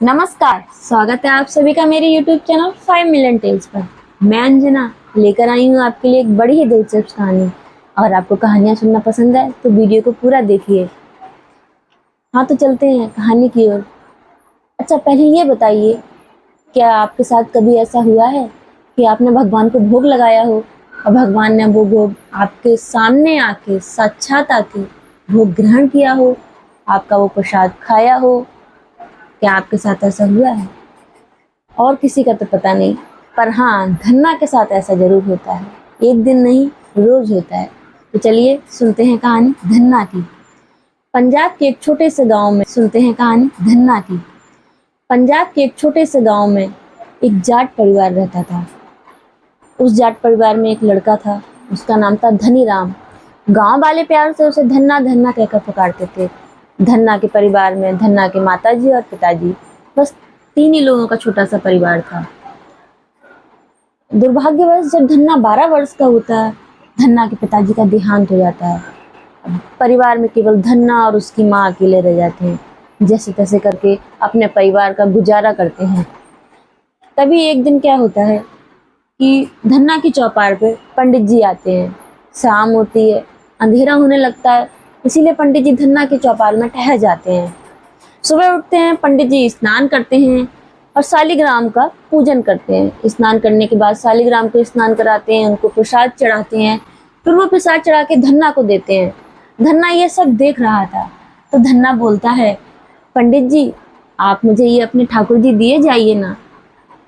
नमस्कार, स्वागत है आप सभी का मेरे YouTube चैनल 5 मिलियन टेल्स पर। मैं अंजना लेकर आई हूँ आपके लिए एक बड़ी ही दिलचस्प कहानी। और आपको कहानियाँ सुनना पसंद है तो वीडियो को पूरा देखिए। हाँ, तो चलते हैं कहानी की ओर। अच्छा, पहले ये बताइए, क्या आपके साथ कभी ऐसा हुआ है कि आपने भगवान को भोग लगाया हो और भगवान ने वो भोग आपके सामने आके, साक्षात आके भोग ग्रहण किया हो, आपका वो प्रसाद खाया हो? क्या आपके साथ ऐसा हुआ है? और किसी का तो पता नहीं, पर हाँ, धन्ना के साथ ऐसा जरूर होता है। एक दिन नहीं, रोज होता है। तो चलिए सुनते हैं कहानी धन्ना की। पंजाब के एक छोटे से गांव में सुनते हैं कहानी धन्ना की। पंजाब के एक छोटे से गांव में एक जाट परिवार रहता था। उस जाट परिवार में एक लड़का था, उसका नाम था धनी राम। गांव वाले प्यार से उसे धन्ना धन्ना कहकर पुकारते थे। धन्ना के परिवार में धन्ना के माताजी और पिताजी, बस तीन ही लोगों का छोटा सा परिवार था। दुर्भाग्यवश जब धन्ना 12 वर्ष का होता है, धन्ना के पिताजी का देहांत हो जाता है। अब परिवार में केवल धन्ना और उसकी माँ अकेले रह जाते हैं, जैसे तैसे करके अपने परिवार का गुजारा करते हैं। तभी एक दिन क्या होता है कि धन्ना की चौपाल पे पंडित जी आते हैं। शाम होती है, अंधेरा होने लगता है, इसीलिए पंडित जी धन्ना की चौपाल में ठहर जाते हैं। सुबह उठते हैं, पंडित जी स्नान करते हैं और शालिग्राम का पूजन करते हैं। स्नान करने के बाद शालिग्राम को स्नान कराते हैं, उनको प्रसाद चढ़ाते हैं। फिर वो प्रसाद चढ़ा के धन्ना को देते हैं। धन्ना ये सब देख रहा था, तो धन्ना बोलता है, पंडित जी आप मुझे ये अपने ठाकुर जी दिए जाइए ना।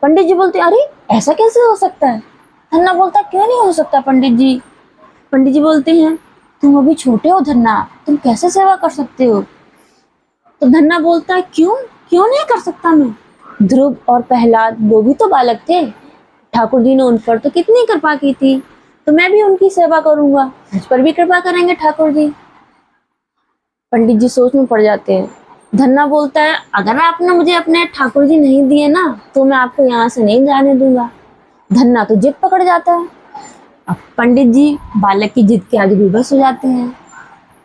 पंडित जी बोलते, अरे ऐसा कैसे हो सकता है? धन्ना बोलता, क्यों नहीं हो सकता पंडित जी? पंडित जी बोलते हैं, तुम अभी छोटे हो धन्ना, तुम कैसे सेवा कर सकते हो? तो धन्ना बोलता है, क्यों क्यों नहीं कर सकता मैं? ध्रुव और प्रहलाद वो भी तो बालक थे, ठाकुर जी ने उन पर तो कितनी कृपा की थी, तो मैं भी उनकी सेवा करूंगा, मुझ पर भी कृपा करेंगे ठाकुर जी। पंडित जी सोच में पड़ जाते हैं। धन्ना बोलता है, अगर आपने मुझे अपने ठाकुर जी नहीं दिए ना, तो मैं आपको यहाँ से नहीं जाने दूंगा। धन्ना तो जिद पकड़ जाता है। अब पंडित जी बालक की जिद के आगे विवश हो जाते हैं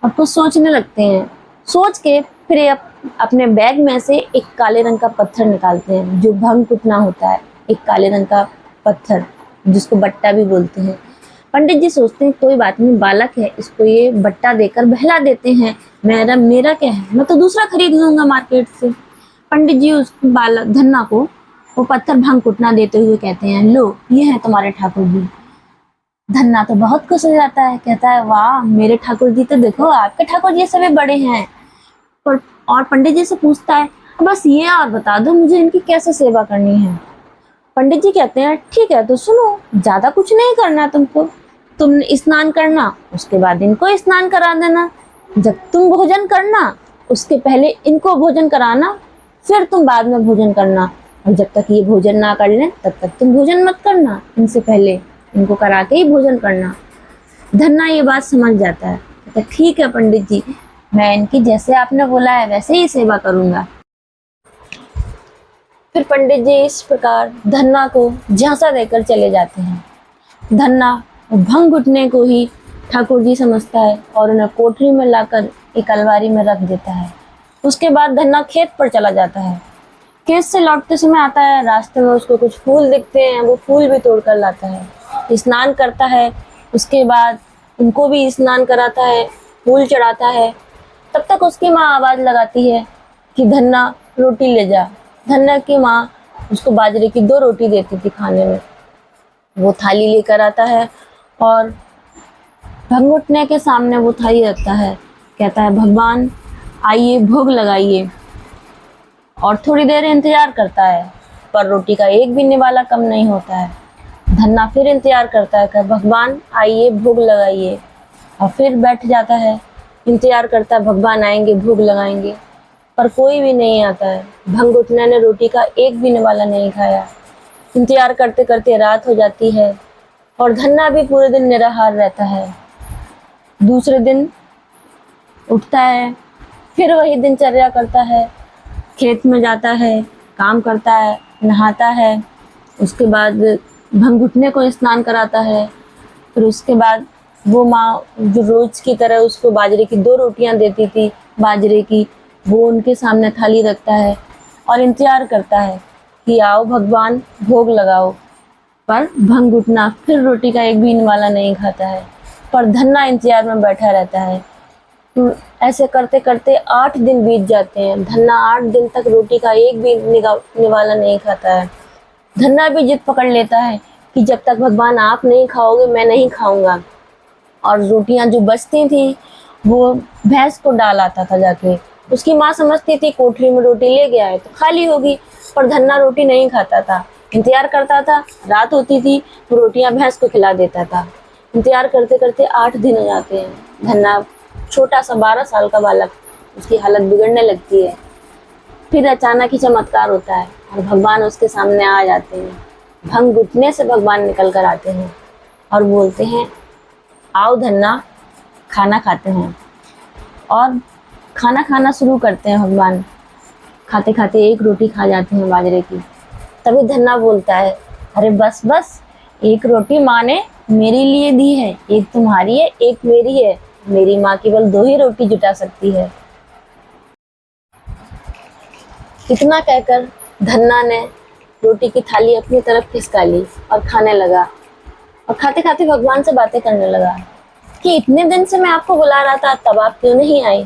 और कुछ सोचने लगते हैं। सोच के फिर ये अपने बैग में से एक काले रंग का पत्थर निकालते हैं, जो भंग कुटना होता है। एक काले रंग का पत्थर जिसको बट्टा भी बोलते हैं। पंडित जी सोचते हैं, कोई बात नहीं, बालक है, इसको ये बट्टा देकर बहला देते हैं। मेरा क्या है, मैं तो दूसरा खरीद लूंगा मार्केट से। पंडित जी उस बालक धन्ना को वो पत्थर भंग कुटना देते हुए कहते हैं, लो ये है तुम्हारे ठाकुर जी। धन्ना तो बहुत खुश हो जाता है, कहता है, वाह मेरे ठाकुर जी तो देखो, आपके ठाकुर जी से भी बड़े हैं। और पंडित जी से पूछता है, बस ये और बता दो मुझे इनकी कैसे सेवा करनी है। पंडित जी कहते हैं, ठीक है तो सुनो, ज्यादा कुछ नहीं करना तुमको। तुम स्नान करना, उसके बाद इनको स्नान करा देना। जब तुम भोजन करना, उसके पहले इनको भोजन कराना, फिर तुम बाद में भोजन करना। और जब तक ये भोजन ना कर लें तब तक तुम भोजन मत करना, इनसे पहले इनको करा के ही भोजन करना। धन्ना ये बात समझ जाता है, कहता ठीक है पंडित जी, मैं इनकी जैसे आपने बोला है वैसे ही सेवा करूंगा। फिर पंडित जी इस प्रकार धन्ना को झांसा देकर चले जाते हैं। धन्ना भंग घुटने को ही ठाकुर जी समझता है और उन्हें कोठरी में लाकर एक अलमारी में रख देता है। उसके बाद धन्ना खेत पर चला जाता है। खेत से लौटते समय आता है, रास्ते में उसको कुछ फूल दिखते हैं, वो फूल भी तोड़ कर लाता है, स्नान करता है। उसके बाद उनको भी स्नान कराता है, फूल चढ़ाता है। तब तक उसकी माँ आवाज़ लगाती है कि धन्ना रोटी ले जा। धन्ना की माँ उसको बाजरे की 2 रोटी देती थी खाने में। वो थाली लेकर आता है और भंग घुटने के सामने वो थाली रखता है, कहता है, भगवान आइए भोग लगाइए। और थोड़ी देर इंतजार करता है, पर रोटी का एक भी निवाला कम नहीं होता है। धन्ना फिर इंतजार करता है कि भगवान आइए भोग लगाइए, और फिर बैठ जाता है, इंतजार करता है भगवान आएंगे भोग लगाएंगे, पर कोई भी नहीं आता है। भंग घुटने ने रोटी का एक भी निवाला नहीं खाया। इंतजार करते करते रात हो जाती है और धन्ना भी पूरे दिन निराहार रहता है। दूसरे दिन उठता है, फिर वही दिनचर्या करता है, खेत में जाता है, काम करता है, नहाता है। उसके बाद भंग घुटने को स्नान कराता है। फिर उसके बाद वो माँ जो रोज की तरह उसको बाजरे की 2 रोटियां देती थी बाजरे की, वो उनके सामने थाली रखता है और इंतजार करता है कि आओ भगवान भोग लगाओ। पर भंग-घुटना फिर रोटी का एक भी निवाला नहीं खाता है, पर धन्ना इंतजार में बैठा रहता है। ऐसे करते करते 8 दिन बीत जाते हैं। धन्ना 8 दिन तक रोटी का एक भी निवाला नहीं खाता है। धन्ना भी जिद पकड़ लेता है कि जब तक भगवान आप नहीं खाओगे मैं नहीं खाऊंगा। और रोटियां जो बचती थी वो भैंस को डाल आता था जाके। उसकी माँ समझती थी कोठरी में रोटी ले गया है तो खाली होगी, पर धन्ना रोटी नहीं खाता था, इंतजार करता था। रात होती थी तो रोटियां भैंस को खिला देता था। इंतजार करते करते 8 दिन हो जाते हैं। धन्ना छोटा सा 12 साल का बालक, उसकी हालत बिगड़ने लगती है। फिर अचानक ही चमत्कार होता है और भगवान उसके सामने आ जाते हैं। भंग घुटने से भगवान निकल कर आते हैं और बोलते हैं, आओ धन्ना खाना खाते हैं। और खाना खाना शुरू करते हैं भगवान। खाते खाते एक रोटी खा जाते हैं बाजरे की। तभी धन्ना बोलता है, अरे बस बस, एक रोटी माँ ने मेरे लिए दी है, एक तुम्हारी है एक मेरी है। मेरी माँ केवल 2 ही रोटी जुटा सकती है। इतना कहकर धन्ना ने रोटी की थाली अपनी तरफ खिसका ली और खाने लगा। और खाते खाते भगवान से बातें करने लगा कि इतने दिन से मैं आपको बुला रहा था, तब आप क्यों नहीं आई।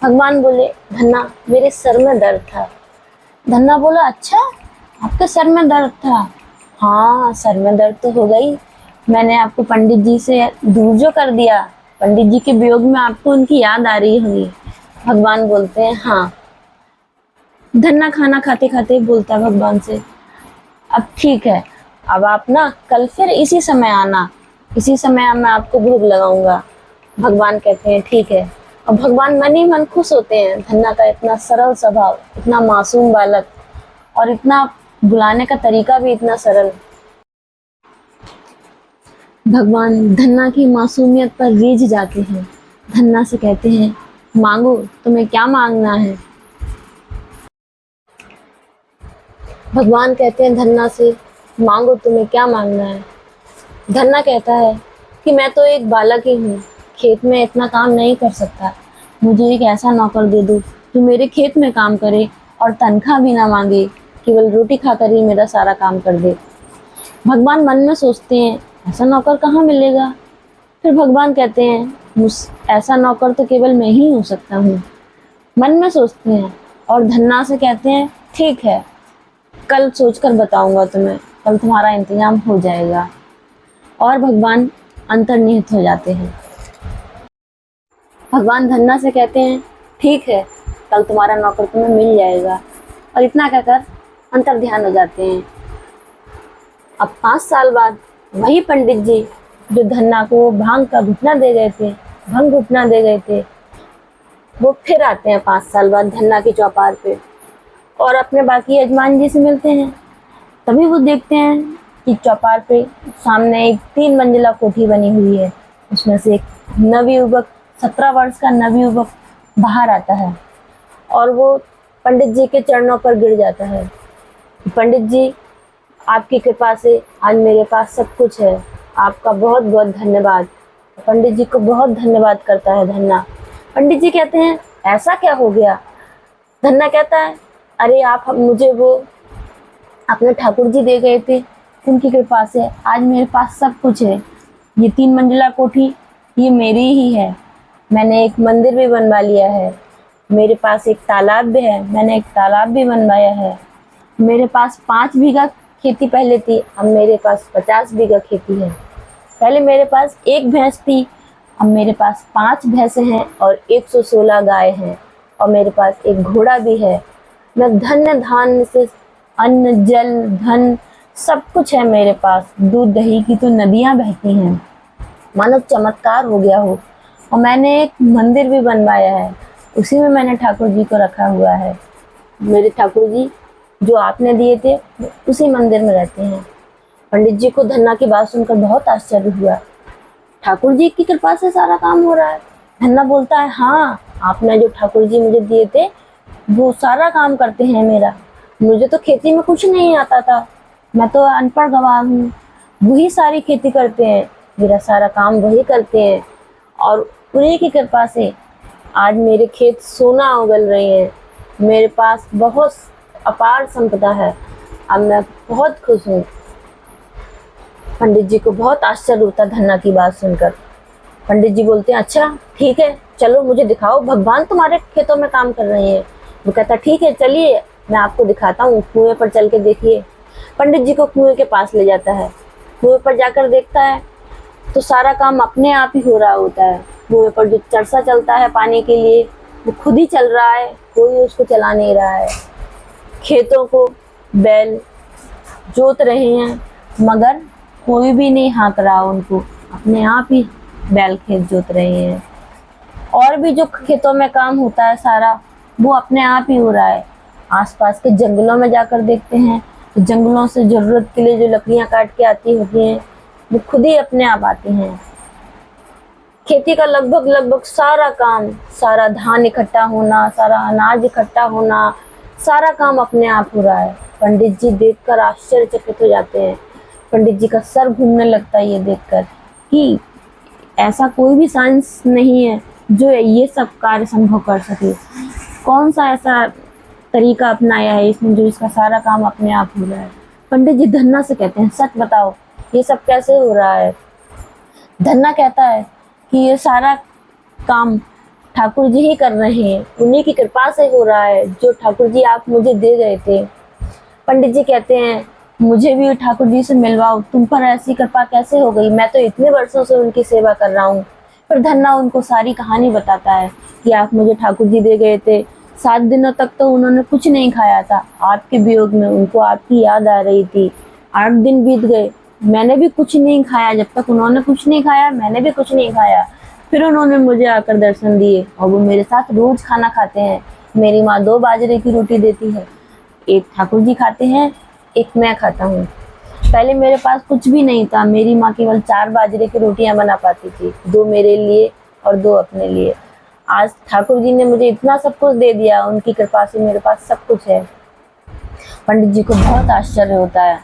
भगवान बोले, धन्ना मेरे सर में दर्द था। धन्ना बोला, अच्छा आपके सर में दर्द था? हाँ सर में दर्द तो हो गई, मैंने आपको पंडित जी से दूर जो कर दिया, पंडित जी के वियोग में आपको उनकी याद आ रही होगी। भगवान बोलते हैं, हाँ। धन्ना खाना खाते खाते बोलता है भगवान से, अब ठीक है, अब आप ना कल फिर इसी समय आना, इसी समय मैं आपको भोग लगाऊंगा। भगवान कहते हैं ठीक है। और भगवान मन ही मन खुश होते हैं। धन्ना का इतना सरल स्वभाव, इतना मासूम बालक और इतना बुलाने का तरीका भी इतना सरल। भगवान धन्ना की मासूमियत पर रीझ जाते हैं। धन्ना से कहते हैं, मांगो, तुम्हें क्या मांगना है। भगवान कहते हैं धन्ना से, मांगो तुम्हें क्या मांगना है। धन्ना कहता है कि मैं तो एक बालक ही हूँ, खेत में इतना काम नहीं कर सकता, मुझे एक ऐसा नौकर दे दो जो मेरे खेत में काम करे और तनख्वाह भी ना मांगे, केवल रोटी खाकर ही मेरा सारा काम कर दे। भगवान मन में सोचते हैं, ऐसा नौकर कहाँ मिलेगा। फिर भगवान कहते हैं, ऐसा नौकर तो केवल मैं ही हो सकता हूँ। मन में सोचते हैं और धन्ना से कहते हैं, ठीक है, कल सोचकर बताऊंगा तुम्हें, कल तुम्हारा इंतजाम हो जाएगा। और भगवान अंतर्निहित हो जाते हैं। भगवान धन्ना से कहते हैं, ठीक है, कल तुम्हारा नौकर तुम्हें मिल जाएगा। और इतना कहकर अंतर ध्यान हो जाते हैं। अब 5 साल बाद वही पंडित जी जो धन्ना को भांग का घुटना दे गए थे, भंग घुटना दे गए थे, वो फिर आते हैं 5 साल बाद धन्ना की चौपाल पे और अपने बाकी यजमान जी से मिलते हैं। तभी वो देखते हैं कि चौपाल पे सामने एक 3 मंजिला कोठी बनी हुई है। उसमें से एक नवयुवक, 17 वर्ष का नवयुवक बाहर आता है और वो पंडित जी के चरणों पर गिर जाता है। पंडित जी, आपकी कृपा से आज मेरे पास सब कुछ है, आपका बहुत बहुत धन्यवाद। पंडित जी को बहुत धन्यवाद करता है धन्ना। पंडित जी कहते हैं, ऐसा क्या हो गया। धन्ना कहता है, अरे आप मुझे वो अपने ठाकुर जी दे गए थे, उनकी कृपा से आज मेरे पास सब कुछ है। ये 3 मंजिला कोठी ये मेरी ही है, मैंने एक मंदिर भी बनवा लिया है, मेरे पास एक तालाब भी है, मैंने एक तालाब भी बनवाया है। मेरे पास 5 बीघा खेती पहले थी, अब मेरे पास 50 बीघा खेती है। पहले मेरे पास 1 भैंस थी, अब मेरे पास 5 भैंसें हैं और 116 गाय हैं और मेरे पास एक घोड़ा भी है। मैं धन्य धान्य से अन्न जल धन सब कुछ है मेरे पास, दूध दही की तो नदियाँ बहती हैं, मानो चमत्कार हो गया हो। और मैंने एक मंदिर भी बनवाया है, उसी में मैंने ठाकुर जी को रखा हुआ है। मेरे ठाकुर जी जो आपने दिए थे उसी मंदिर में रहते हैं। पंडित जी को धन्ना की बात सुनकर बहुत आश्चर्य हुआ। ठाकुर जी की कृपा से सारा काम हो रहा है। धन्ना बोलता है, हाँ, आपने जो ठाकुर जी मुझे दिए थे वो सारा काम करते हैं मेरा। मुझे तो खेती में कुछ नहीं आता था, मैं तो अनपढ़ गवार हूँ, वही सारी खेती करते हैं, मेरा सारा काम वही करते हैं और उन्हीं की कृपा से आज मेरे खेत सोना उगल रहे हैं। मेरे पास बहुत अपार संपदा है। अब मैं बहुत खुश हूँ। पंडित जी को बहुत आश्चर्य होता धन्ना की बात सुनकर। पंडित जी बोलते हैं, अच्छा ठीक है, चलो मुझे दिखाओ, भगवान तुम्हारे खेतों में काम कर रहे हैं। वो कहता ठीक है, चलिए मैं आपको दिखाता हूँ, कुएं पर चल के देखिए। पंडित जी को कुएं के पास ले जाता है। कुएं पर जाकर देखता है तो सारा काम अपने आप ही हो रहा होता है। कुएं पर जो चरसा चलता है पानी के लिए, वो खुद ही चल रहा है, कोई उसको चला नहीं रहा है। खेतों को बैल जोत रहे हैं, मगर कोई भी नहीं हाँक रहा उनको, अपने आप ही बैल खेत जोत रहे हैं। और भी जो खेतों में काम होता है सारा, वो अपने आप ही हो रहा है। आसपास के जंगलों में जाकर देखते हैं तो जंगलों से जरूरत के लिए जो लकड़ियां काट के आती होती हैं, वो खुद ही अपने आप आती हैं। खेती का लगभग लगभग सारा काम, सारा धान इकट्ठा होना, सारा अनाज इकट्ठा होना, सारा काम अपने आप हो रहा है। पंडित जी देखकर आश्चर्यचकित हो जाते हैं। पंडित जी का सर घूमने लगता है ये देखकर कि ऐसा कोई भी साइंस नहीं है जो ये सब कार्य संभव कर सके। कौन सा ऐसा तरीका अपनाया है इसने जो इसका सारा काम अपने आप हो रहा है। पंडित जी धन्ना से कहते हैं, सच बताओ ये सब कैसे हो रहा है। धन्ना कहता है कि ये सारा काम ठाकुर जी ही कर रहे हैं, उन्हीं की कृपा से हो रहा है, जो ठाकुर जी आप मुझे दे गए थे। पंडित जी कहते हैं, मुझे भी ठाकुर जी से मिलवाओ, तुम पर ऐसी कृपा कैसे हो गई, मैं तो इतने वर्षों से उनकी सेवा कर रहा हूँ। फिर धन्ना उनको सारी कहानी बताता है कि आप मुझे ठाकुर जी दे गए थे, 7 दिनों तक तो उन्होंने कुछ नहीं खाया था, आपके वियोग में उनको आपकी याद आ रही थी। 8 दिन बीत गए, मैंने भी कुछ नहीं खाया, जब तक उन्होंने कुछ नहीं खाया मैंने भी कुछ नहीं खाया। फिर उन्होंने मुझे आकर दर्शन दिए और वो मेरे साथ रोज खाना खाते हैं। मेरी माँ 2 बाजरे की रोटी देती है, एक ठाकुर जी खाते हैं, एक मैं खाता हूँ। पहले मेरे पास कुछ भी नहीं था, मेरी माँ केवल 4 बाजरे की रोटियां बना पाती थी, 2 मेरे लिए और 2 अपने लिए। आज ठाकुर जी ने मुझे इतना सब कुछ दे दिया, उनकी कृपा से मेरे पास सब कुछ है। पंडित जी को बहुत आश्चर्य होता है।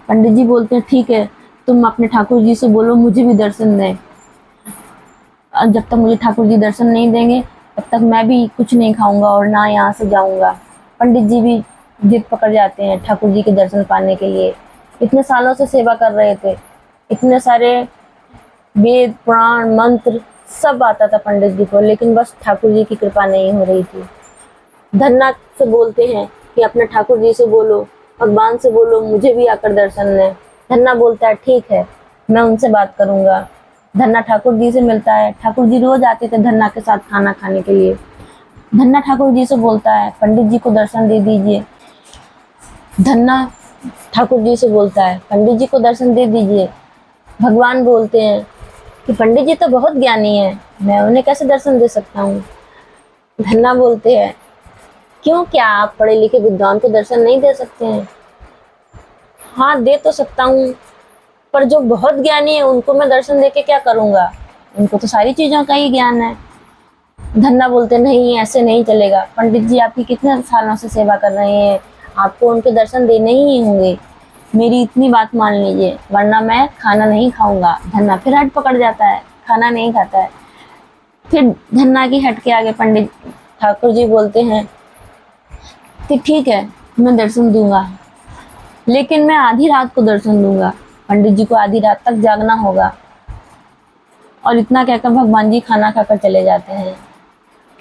पंडित जी बोलते हैं, ठीक है, तुम अपने ठाकुर जी से बोलो मुझे भी दर्शन दें। जब तक मुझे ठाकुर जी दर्शन नहीं देंगे तब तक मैं भी कुछ नहीं खाऊंगा और ना यहाँ से जाऊंगा। पंडित जी भी जिद पकड़ जाते हैं ठाकुर जी के दर्शन पाने के लिए। इतने सालों से सेवा कर रहे थे, इतने सारे वेद पुराण मंत्र सब आता था पंडित जी को, लेकिन बस ठाकुर जी की कृपा नहीं हो रही थी। धन्ना से बोलते हैं कि अपने ठाकुर जी से बोलो, भगवान से बोलो मुझे भी आकर दर्शन दें। धन्ना बोलता है, ठीक है, मैं उनसे बात करूंगा। धन्ना ठाकुर जी से मिलता है। ठाकुर जी रोज आते थे धन्ना के साथ खाना खाने के लिए। धन्ना ठाकुर जी से बोलता है, पंडित जी को दर्शन दे दीजिए। धन्ना ठाकुर जी से बोलता है, पंडित जी को दर्शन दे दीजिए। भगवान बोलते हैं कि पंडित जी तो बहुत ज्ञानी है, मैं उन्हें कैसे दर्शन दे सकता हूँ। धन्ना बोलते हैं, क्यों, क्या आप पढ़े लिखे विद्वान को दर्शन नहीं दे सकते हैं? हाँ, दे तो सकता हूँ, पर जो बहुत ज्ञानी है उनको मैं दर्शन देके क्या करूँगा, उनको तो सारी चीज़ों का ही ज्ञान है। धन्ना बोलते, नहीं ऐसे नहीं चलेगा, पंडित जी आपकी कितने सालों से सेवा कर रहे हैं, आपको उनके दर्शन देने ही होंगे, मेरी इतनी बात मान लीजिए, वरना मैं खाना नहीं खाऊंगा। धन्ना फिर हट पकड़ जाता है, खाना नहीं खाता है। फिर धन्ना की हट के आगे पंडित ठाकुर जी बोलते हैं कि ठीक है, मैं दर्शन दूंगा, लेकिन मैं आधी रात को दर्शन दूंगा। पंडित जी को आधी रात तक जागना होगा। और इतना कहकर भगवान जी खाना खाकर चले जाते हैं।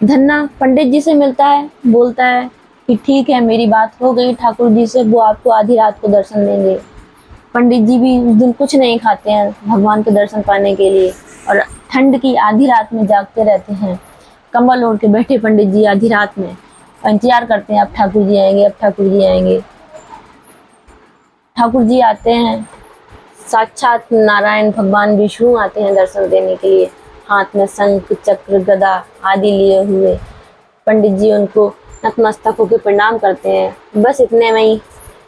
धन्ना पंडित जी से मिलता है, बोलता है कि ठीक है, मेरी बात हो गई ठाकुर जी से, वो आपको आधी रात को दर्शन देंगे। पंडित जी भी उस दिन कुछ नहीं खाते हैं भगवान के दर्शन पाने के लिए, और ठंड की आधी रात में जागते रहते हैं। कंबल ओढ़ के बैठे पंडित जी आधी रात में इंतजार करते हैं, अब ठाकुर जी आएंगे, अब ठाकुर जी आएंगे। ठाकुर जी आते हैं, साक्षात नारायण भगवान विष्णु आते हैं दर्शन देने के लिए, हाथ में शंख चक्र गदा आदि लिए हुए। पंडित जी उनको नतमस्तक होकर प्रणाम करते हैं। बस इतने में ही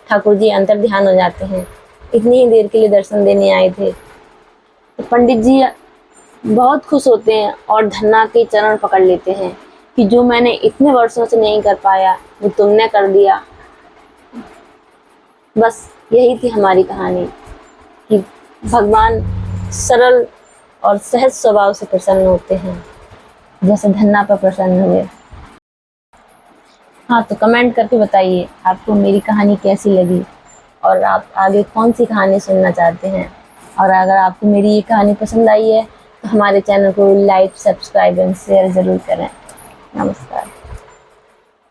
ठाकुर जी अंतर ध्यान हो जाते हैं, इतनी ही देर के लिए दर्शन देने आए थे। तो पंडित जी बहुत खुश होते हैं और धन्ना के चरण पकड़ लेते हैं कि जो मैंने इतने वर्षों से नहीं कर पाया वो तुमने कर दिया। बस यही थी हमारी कहानी कि भगवान सरल और सहज स्वभाव से प्रसन्न होते हैं, जैसे धन्ना पर प्रसन्न हुए। हाँ, तो कमेंट करके बताइए आपको मेरी कहानी कैसी लगी और आप आगे कौन सी कहानी सुनना चाहते हैं। और अगर आपको मेरी ये कहानी पसंद आई है तो हमारे चैनल को लाइक, सब्सक्राइब एंड शेयर ज़रूर करें। नमस्कार।